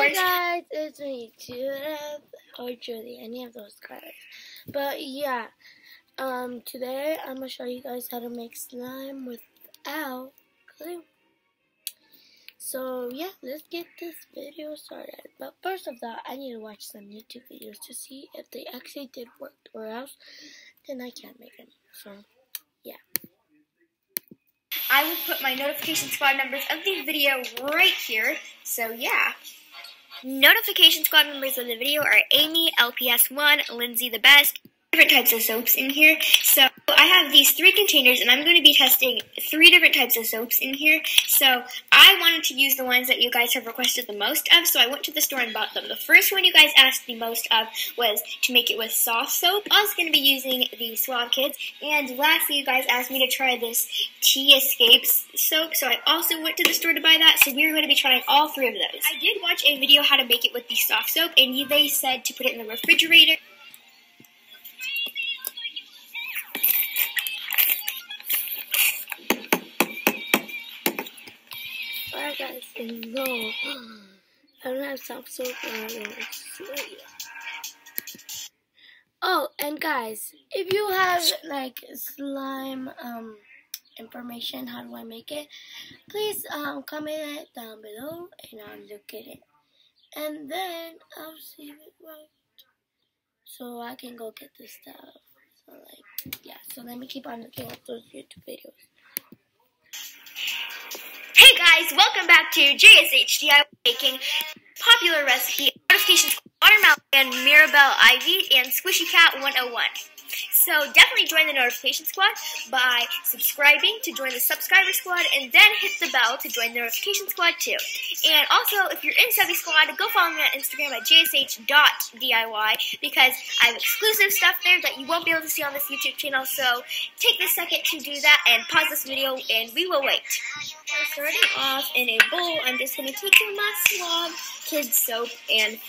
Hey guys, it's me, Judith, or Julie, any of those guys. But yeah, today I'm gonna show you guys how to make slime without glue. So yeah, let's get this video started. But first of all, I need to watch some YouTube videos to see if they actually did work, or else then I can't make them. So yeah. I will put my notification squad numbers of the video right here. So yeah. Notification squad members of the video are Amy, LPS1, Lindsay the Best, different types of soaps in here. So I have these 3 containers and I'm going to be testing 3 different types of soaps in here. So I wanted to use the ones that you guys have requested the most of, so I went to the store and bought them. The first one you guys asked the most of was to make it with soft soap. I was going to be using the Suave Kids. And lastly, you guys asked me to try this Tea Escapes soap, so I also went to the store to buy that. So we're going to be trying all 3 of those. I did watch a video how to make it with the soft soap, and they said to put it in the refrigerator. Alright guys, no, I don't have soft soap and I don't see. Oh, and guys, if you have like slime information, how do I make it, please comment it down below and I'll look at it. And then I'll see if it worked. So I can go get this stuff. So like, yeah, so let me keep on looking at those YouTube videos. Hey guys, welcome back to JSHDI making popular recipe notifications watermelon and Mirabelle Ivy and Squishy Cat 101. So definitely join the notification squad by subscribing to join the subscriber squad, and then hit the bell to join the notification squad too. And also, if you're in Subby Squad, go follow me on Instagram at jsh.diy because I have exclusive stuff there that you won't be able to see on this YouTube channel. So take this second to do that and pause this video, and we will wait. Starting off in a bowl, I'm just going to take my Suave Kids soap, and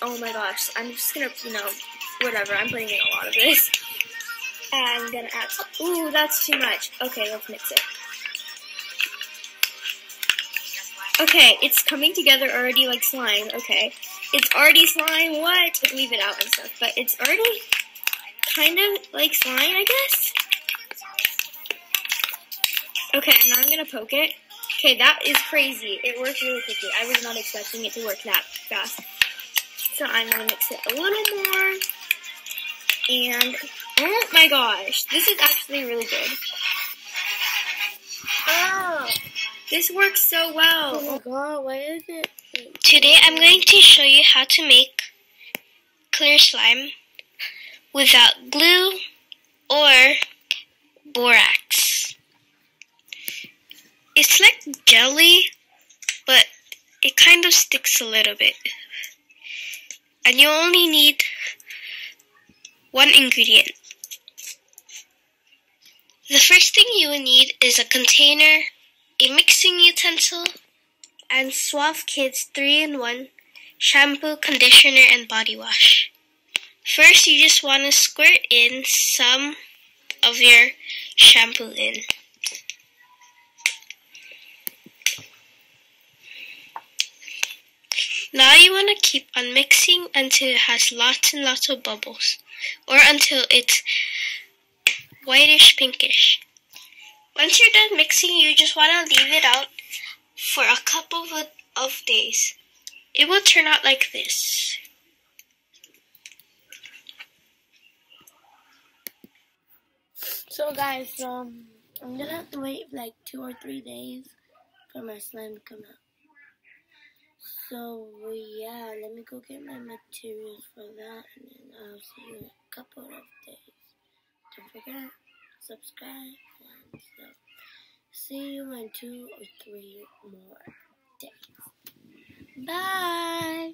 oh my gosh, I'm just going to, whatever, I'm putting in a lot of this. And I'm going to add, ooh, that's too much. Okay, let's mix it. Okay, it's coming together already like slime. Okay, it's already slime, what? Leave it out and stuff, but it's already kind of like slime, I guess. Okay, now I'm going to poke it. Okay, that is crazy. It worked really quickly. I was not expecting it to work that fast. So I'm going to mix it a little more. And, oh my gosh, this is actually really good. Oh, this works so well. Oh my god, why is it? Today I'm going to show you how to make clear slime without glue or borax. It's like jelly, but it kind of sticks a little bit. And you only need 1 ingredient. The first thing you will need is a container, a mixing utensil, and Suave Kids 3-in-1 shampoo, conditioner, and body wash. First, you just want to squirt in some of your shampoo in. Now you want to keep on mixing until it has lots and lots of bubbles, or until it's whitish pinkish. Once you're done mixing, you just want to leave it out for a couple of days. It will turn out like this. So guys, I'm gonna have to wait like 2 or 3 days for my slime to come out. So yeah, let me go get my materials for that, and then I'll see you in a couple of days. Don't forget, subscribe, and stuff. See you in 2 or 3 more days. Bye!